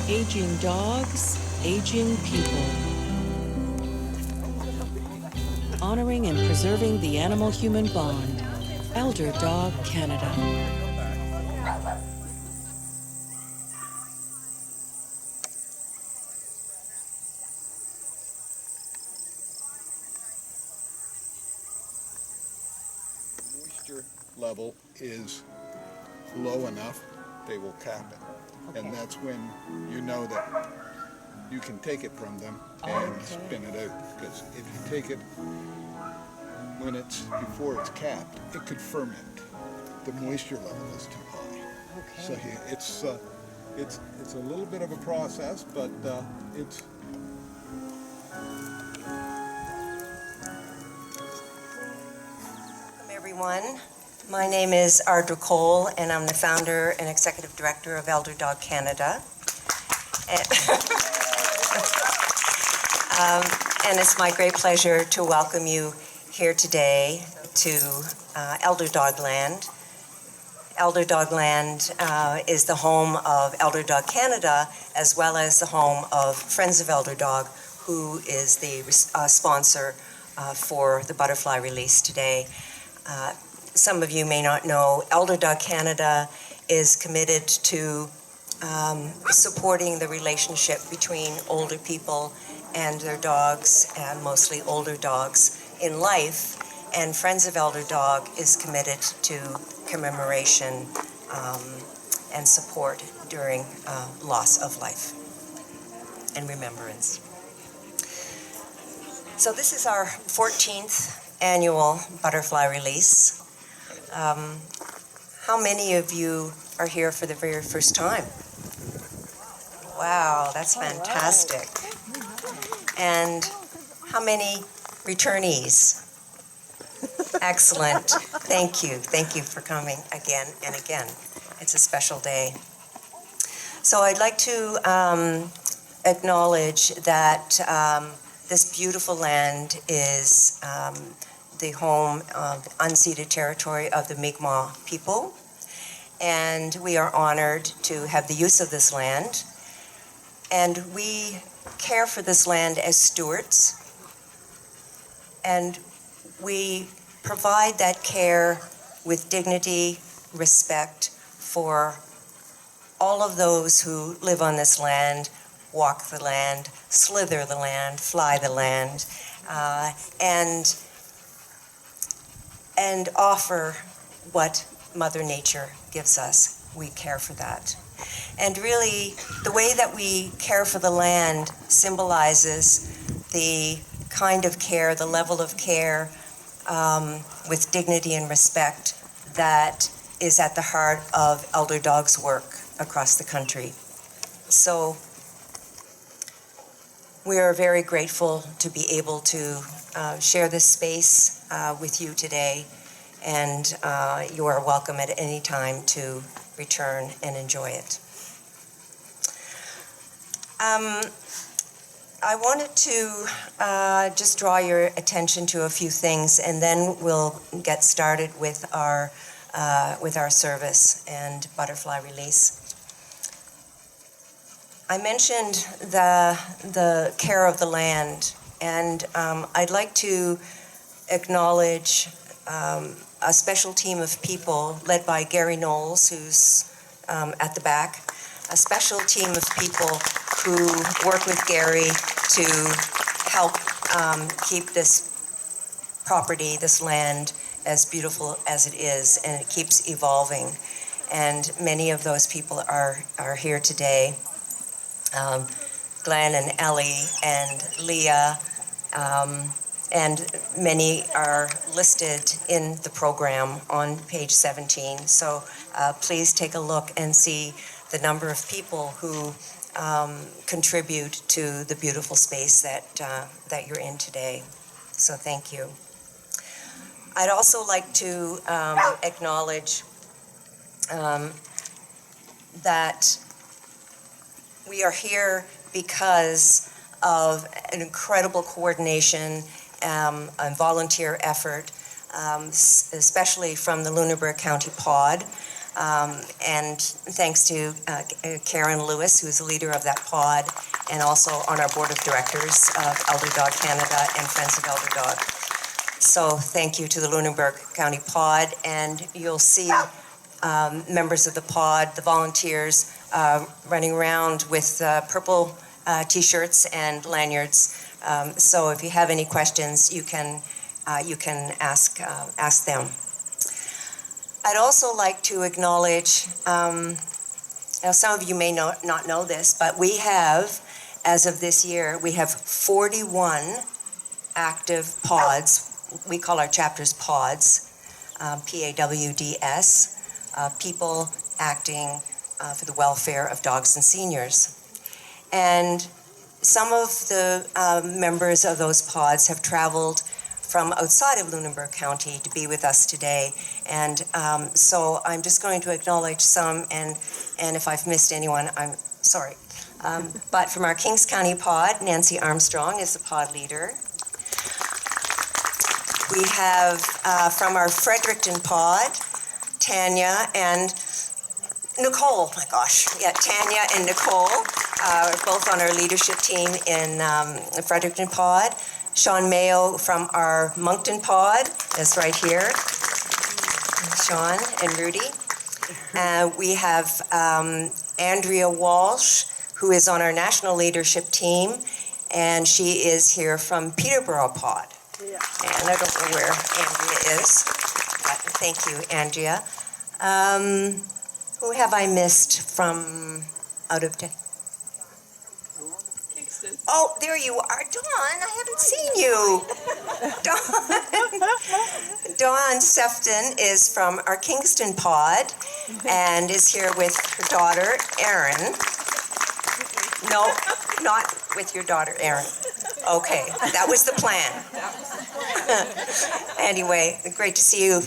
Aging dogs, aging people. Honoring and preserving the animal-human bond. ElderDog Canada. Moisture level is low enough, they will cap it. Okay. And that's when you know that you can take it from them and spin it out. Because if you take it when it's before it's capped, it could ferment. The moisture level is too high. Okay. So it's a little bit of a process, but it's. Welcome everyone. My name is Ardra Cole, and I'm the founder and executive director of ElderDog Canada. And it's my great pleasure to welcome you here today to ElderDogLand. ElderDogLand is the home of ElderDog Canada, as well as the home of Friends of ElderDog, who is the sponsor for the butterfly release today. Some of you may not know, ElderDog Canada is committed to supporting the relationship between older people and their dogs, and mostly older dogs in life. And Friends of ElderDog is committed to commemoration and support during loss of life and remembrance. So this is our 14th annual butterfly release. How many of you are here for the very first time? Wow, that's fantastic. And how many returnees? Excellent. Thank you. Thank you for coming again and again. It's a special day. So I'd like to acknowledge that this beautiful land is the home of unceded territory of the Mi'kmaq people, and we are honored to have the use of this land. And we care for this land as stewards, and we provide that care with dignity, respect for all of those who live on this land, walk the land, slither the land, fly the land, and offer what Mother Nature gives us. We care for that. And really, the way that we care for the land symbolizes the kind of care, the level of care with dignity and respect that is at the heart of ElderDog's work across the country. So we are very grateful to be able to share this space with you today, and you are welcome at any time to return and enjoy it. I wanted to just draw your attention to a few things, and then we'll get started with our service and butterfly release. I mentioned the care of the land, and I'd like to acknowledge a special team of people led by Gary Knowles, who's at the back, a special team of people who work with Gary to help keep this property, this land, as beautiful as it is, and it keeps evolving. And many of those people are here today. Glenn and Ellie and Leah, and many are listed in the program on page 17. So please take a look and see the number of people who contribute to the beautiful space that you're in today. So thank you. I'd also like to acknowledge that we are here because of an incredible coordination and volunteer effort, especially from the Lunenburg County Pod. And thanks to Karen Lewis, who's the leader of that pod, and also on our board of directors of ElderDog Canada and Friends of ElderDog. So thank you to the Lunenburg County Pod, and you'll see members of the pod, the volunteers, running around with purple t-shirts and lanyards. So if you have any questions, you can ask them. I'd also like to acknowledge, now some of you may not know this, but we have, as of this year, we have 41 active pods. We call our chapters pods, PAWDS, people acting for the welfare of dogs and seniors. And some of the members of those pods have traveled from outside of Lunenburg County to be with us today. And so I'm just going to acknowledge some, and if I've missed anyone, I'm sorry. But from our Kings County pod, Nancy Armstrong is the pod leader. We have from our Fredericton pod, Tanya and Nicole. My gosh, yeah, Tanya and Nicole are both on our leadership team in the Fredericton pod. Sean Mayo from our Moncton pod is right here. Sean and Rudy. We have Andrea Walsh, who is on our national leadership team, and she is here from Peterborough pod. Yeah. And I don't know where Andrea is, but thank you, Andrea. Who have I missed from out of town? Kingston. Oh, there you are. Dawn, I haven't seen you. Dawn Sefton is from our Kingston pod and is here with her daughter, Erin. No, not with your daughter, Erin. Okay, that was the plan. Anyway, great to see you,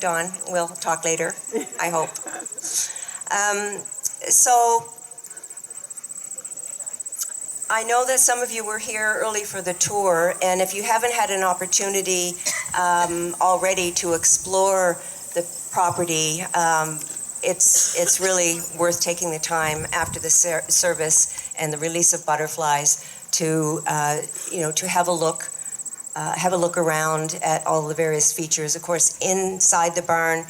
Dawn. We'll talk later, I hope. So I know that some of you were here early for the tour, and if you haven't had an opportunity already to explore the property, it's really worth taking the time after the service and the release of butterflies to to have a look around at all the various features. Of course, inside the barn,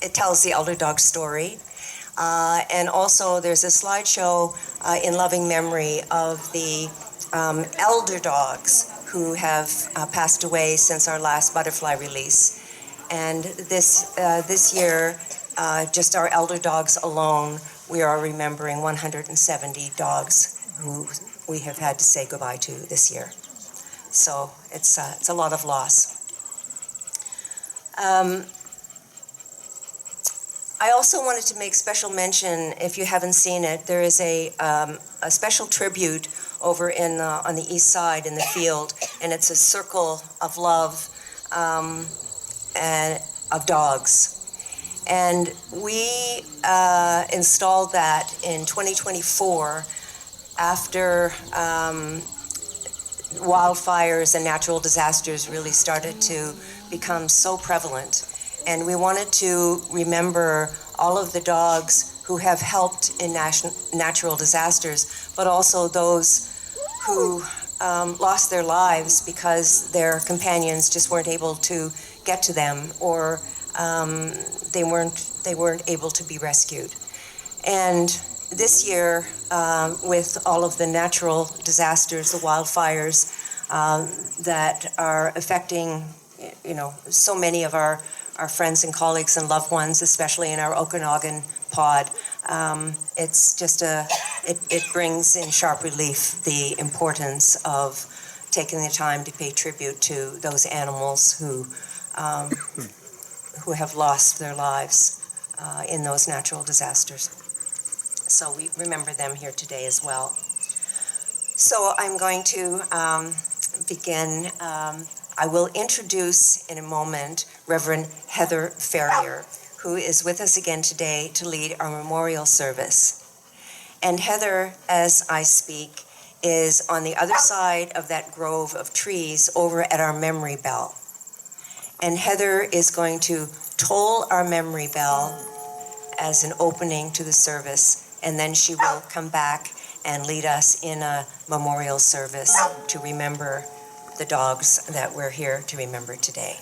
it tells the ElderDog story. And also there's a slideshow in loving memory of the elder dogs who have passed away since our last butterfly release. And this year, just our elder dogs alone, we are remembering 170 dogs who we have had to say goodbye to this year. So it's a lot of loss. I also wanted to make special mention, if you haven't seen it, there is a special tribute over on the east side in the field, and it's a circle of love and of dogs. And we installed that in 2024 after wildfires and natural disasters really started to become so prevalent. And we wanted to remember all of the dogs who have helped in natural disasters, but also those who lost their lives because their companions just weren't able to get to them, or they weren't able to be rescued. And this year, with all of the natural disasters, the wildfires that are affecting, so many of our friends and colleagues and loved ones, especially in our Okanagan pod, it's just it brings in sharp relief the importance of taking the time to pay tribute to those animals who have lost their lives in those natural disasters. So we remember them here today as well. So I'm going to begin. I will introduce in a moment Reverend Heather Ferrier, who is with us again today to lead our memorial service. And Heather, as I speak, is on the other side of that grove of trees over at our memory bell. And Heather is going to toll our memory bell as an opening to the service, and then she will come back and lead us in a memorial service to remember the dogs that we're here to remember today.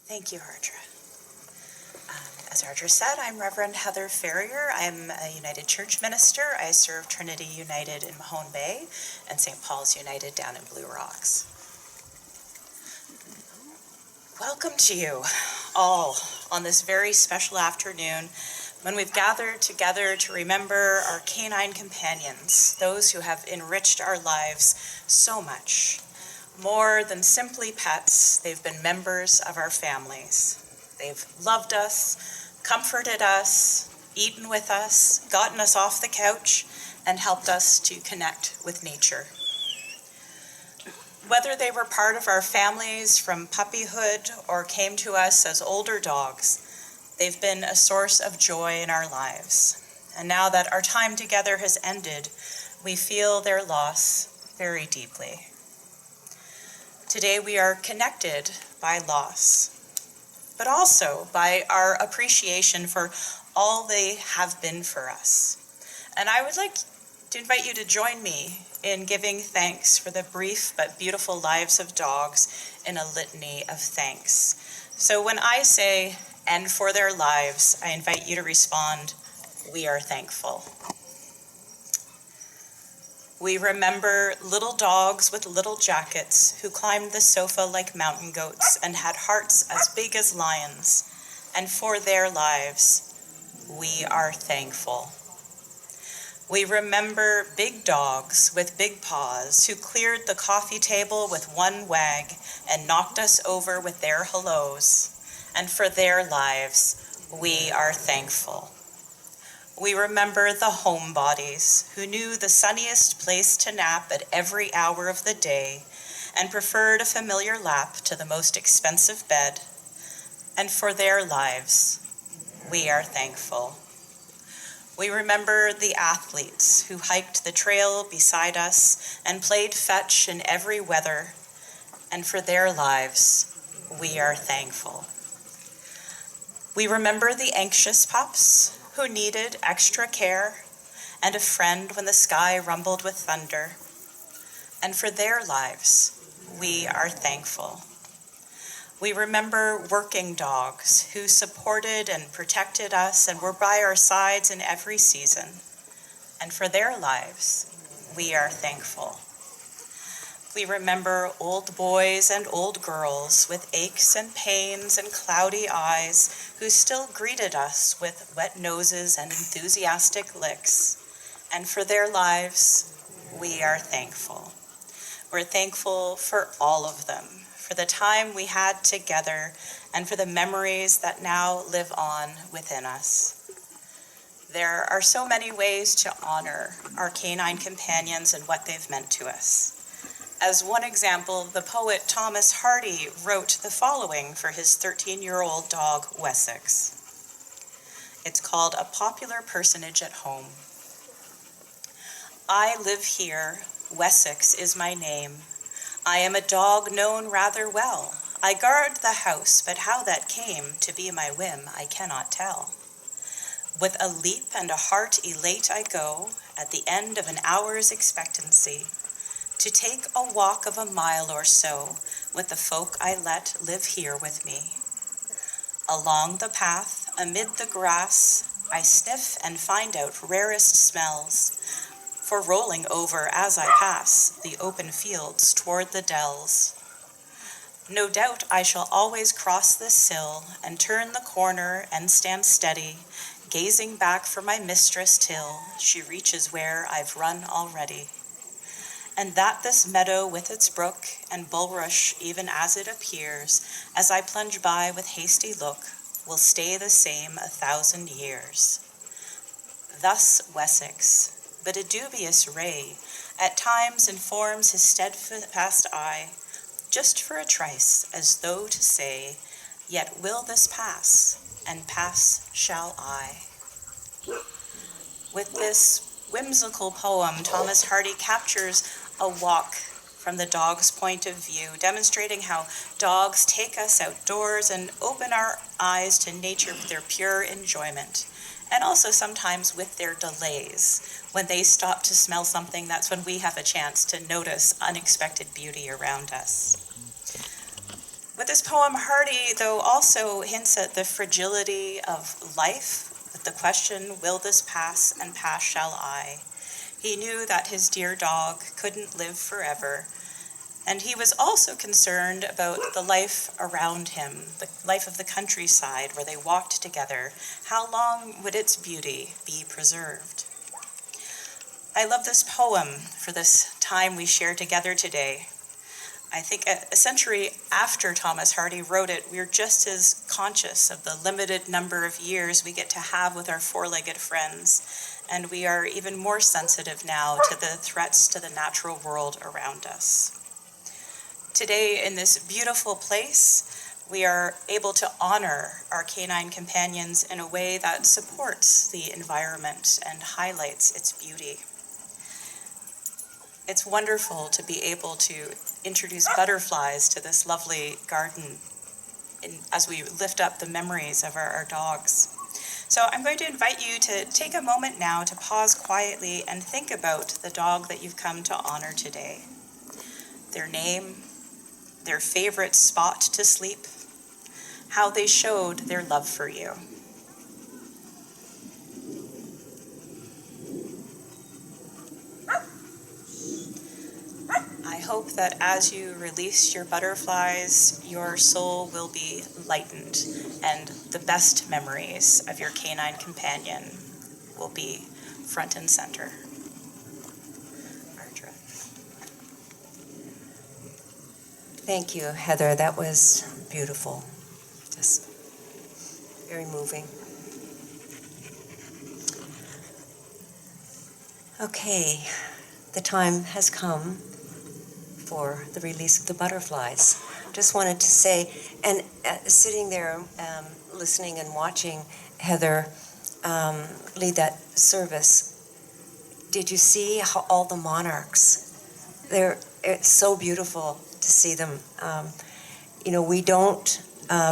Thank you, Ardra. As Ardra said, I'm Reverend Heather Ferrier. I'm a United Church minister. I serve Trinity United in Mahone Bay and St. Paul's United down in Blue Rocks. Welcome to you all on this very special afternoon when we've gathered together to remember our canine companions, those who have enriched our lives so much. More than simply pets, they've been members of our families. They've loved us, comforted us, eaten with us, gotten us off the couch, and helped us to connect with nature. Whether they were part of our families from puppyhood or came to us as older dogs, they've been a source of joy in our lives. And now that our time together has ended, we feel their loss very deeply. Today we are connected by loss, but also by our appreciation for all they have been for us. And I would like to invite you to join me in giving thanks for the brief but beautiful lives of dogs in a litany of thanks. So when I say, "and for their lives," I invite you to respond, "We are thankful." We remember little dogs with little jackets who climbed the sofa like mountain goats and had hearts as big as lions. And for their lives, we are thankful. We remember big dogs with big paws who cleared the coffee table with one wag and knocked us over with their hellos. And for their lives, we are thankful. We remember the homebodies who knew the sunniest place to nap at every hour of the day and preferred a familiar lap to the most expensive bed. And for their lives, we are thankful. We remember the athletes who hiked the trail beside us and played fetch in every weather. And for their lives, we are thankful. We remember the anxious pups who needed extra care and a friend when the sky rumbled with thunder. And for their lives, we are thankful. We remember working dogs who supported and protected us and were by our sides in every season. And for their lives, we are thankful. We remember old boys and old girls with aches and pains and cloudy eyes who still greeted us with wet noses and enthusiastic licks. And for their lives, we are thankful. We're thankful for all of them, for the time we had together, and for the memories that now live on within us. There are so many ways to honor our canine companions and what they've meant to us. As one example, the poet Thomas Hardy wrote the following for his 13-year-old dog, Wessex. It's called A Popular Personage at Home. I live here, Wessex is my name. I am a dog known rather well. I guard the house, but how that came to be my whim, I cannot tell. With a leap and a heart elate I go, at the end of an hour's expectancy, to take a walk of a mile or so with the folk I let live here with me. Along the path, amid the grass, I sniff and find out rarest smells, for rolling over as I pass the open fields toward the dells. No doubt I shall always cross this sill and turn the corner and stand steady, gazing back for my mistress till she reaches where I've run already. And that this meadow with its brook and bulrush, even as it appears, as I plunge by with hasty look, will stay the same 1,000 years. Thus Wessex, but a dubious ray, at times informs his steadfast eye, just for a trice, as though to say, Yet will this pass, and pass shall I. With this whimsical poem, Thomas Hardy captures a walk from the dog's point of view, demonstrating how dogs take us outdoors and open our eyes to nature with their pure enjoyment, and also sometimes with their delays. When they stop to smell something, that's when we have a chance to notice unexpected beauty around us. With this poem, Hardy, though, also hints at the fragility of life, with the question, will this pass, and pass shall I? He knew that his dear dog couldn't live forever, and he was also concerned about the life around him, the life of the countryside where they walked together. How long would its beauty be preserved? I love this poem for this time we share together today. I think a century after Thomas Hardy wrote it, we're just as conscious of the limited number of years we get to have with our four-legged friends, and we are even more sensitive now to the threats to the natural world around us. Today, in this beautiful place, we are able to honor our canine companions in a way that supports the environment and highlights its beauty. It's wonderful to be able to introduce butterflies to this lovely garden as we lift up the memories of our dogs. So I'm going to invite you to take a moment now to pause quietly and think about the dog that you've come to honor today. Their name, their favorite spot to sleep, how they showed their love for you. I hope that as you release your butterflies, your soul will be lightened and the best memories of your canine companion will be front and center. Ardra. Thank you, Heather. That was beautiful. Just very moving. Okay, the time has come for the release of the butterflies. Just wanted to say, and sitting there listening and watching Heather lead that service, did you see how all the monarchs, it's so beautiful to see them. We don't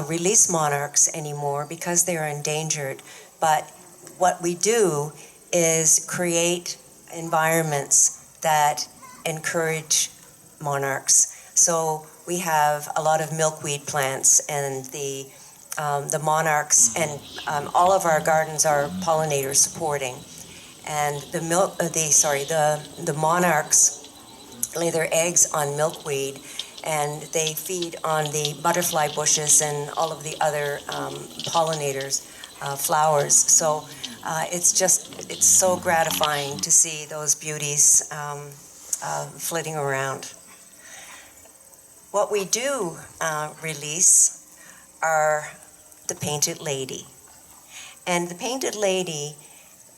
release monarchs anymore because they are endangered, but what we do is create environments that encourage monarchs. So we have a lot of milkweed plants, and the monarchs, and all of our gardens are pollinator supporting. And the monarchs lay their eggs on milkweed, and they feed on the butterfly bushes and all of the other pollinators, flowers. So it's so gratifying to see those beauties flitting around. What we do release are the painted lady. And the painted lady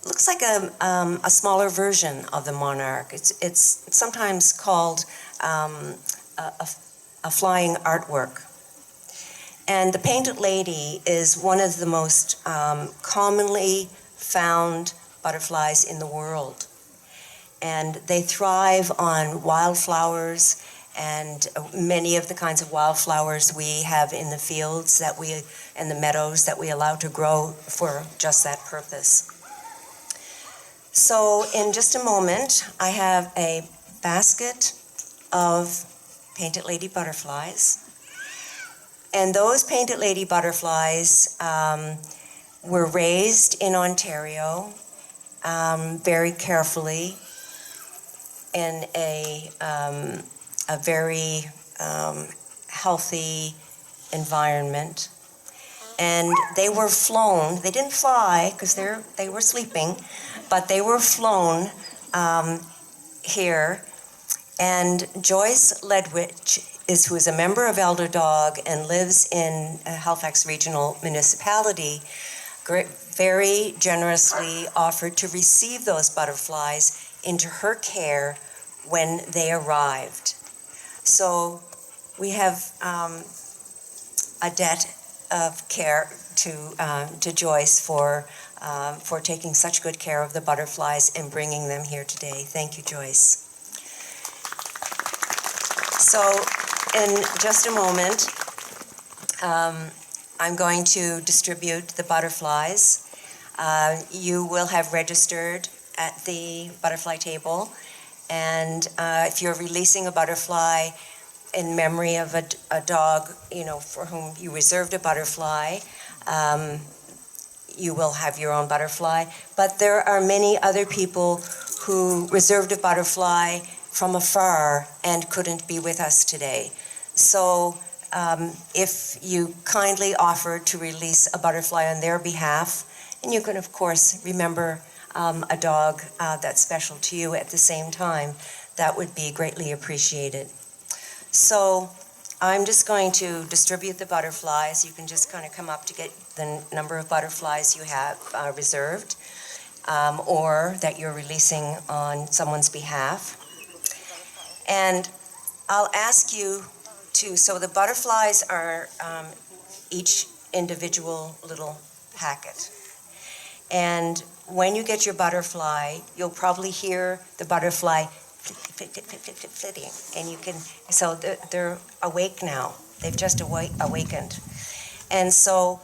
looks like a smaller version of the monarch. It's sometimes called a flying artwork. And the painted lady is one of the most commonly found butterflies in the world. And they thrive on wildflowers, and many of the kinds of wildflowers we have in the fields and the meadows that we allow to grow for just that purpose. So in just a moment, I have a basket of painted lady butterflies. And those painted lady butterflies were raised in Ontario very carefully in a very healthy environment. And they were flown. They didn't fly because they were sleeping, but they were flown here. And Joyce Ledwich who is a member of ElderDog and lives in Halifax Regional Municipality, very generously offered to receive those butterflies into her care when they arrived. So we have a debt of care to Joyce for taking such good care of the butterflies and bringing them here today. Thank you, Joyce. So, in just a moment, I'm going to distribute the butterflies. You will have registered at the butterfly table, and if you're releasing a butterfly in memory of a dog, for whom you reserved a butterfly, you will have your own butterfly. But there are many other people who reserved a butterfly from afar and couldn't be with us today. So if you kindly offer to release a butterfly on their behalf, and you can of course remember a dog that's special to you at the same time, that would be greatly appreciated. So I'm just going to distribute the butterflies. You can just kind of come up to get the number of butterflies you have reserved or that you're releasing on someone's behalf. And I'll ask you to, so the butterflies are each individual little packet. And when you get your butterfly, you'll probably hear the butterfly flitting, and you can, so they're awake now. They've just awakened. And so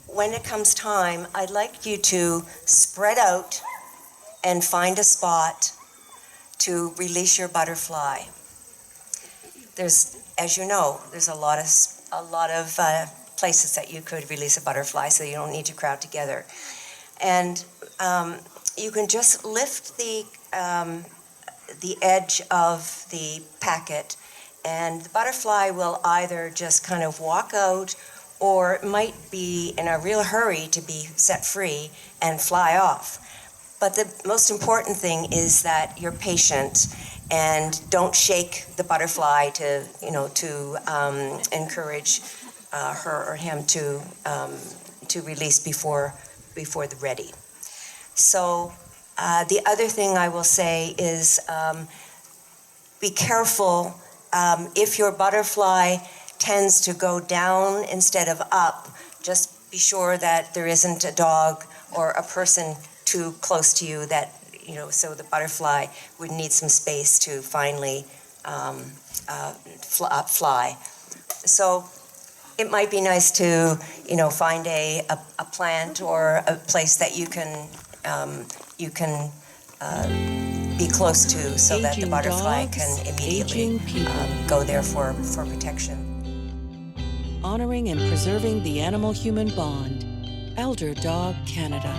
when it comes time, I'd like you to spread out and find a spot to release your butterfly. There's, as you know, there's a lot of places that you could release a butterfly, so you don't need to crowd together. And you can just lift the edge of the packet, and the butterfly will either just kind of walk out, or it might be in a real hurry to be set free and fly off. But the most important thing is that you're patient and don't shake the butterfly to encourage her or him to release before they're ready. So the other thing I will say is be careful if your butterfly tends to go down instead of up. Just be sure that there isn't a dog or a person too close to you that, so the butterfly would need some space to finally fly. So it might be nice to, find a plant or a place that you can be close to, so that the butterfly can immediately go there for protection. Honoring and preserving the animal-human bond. ElderDog Canada.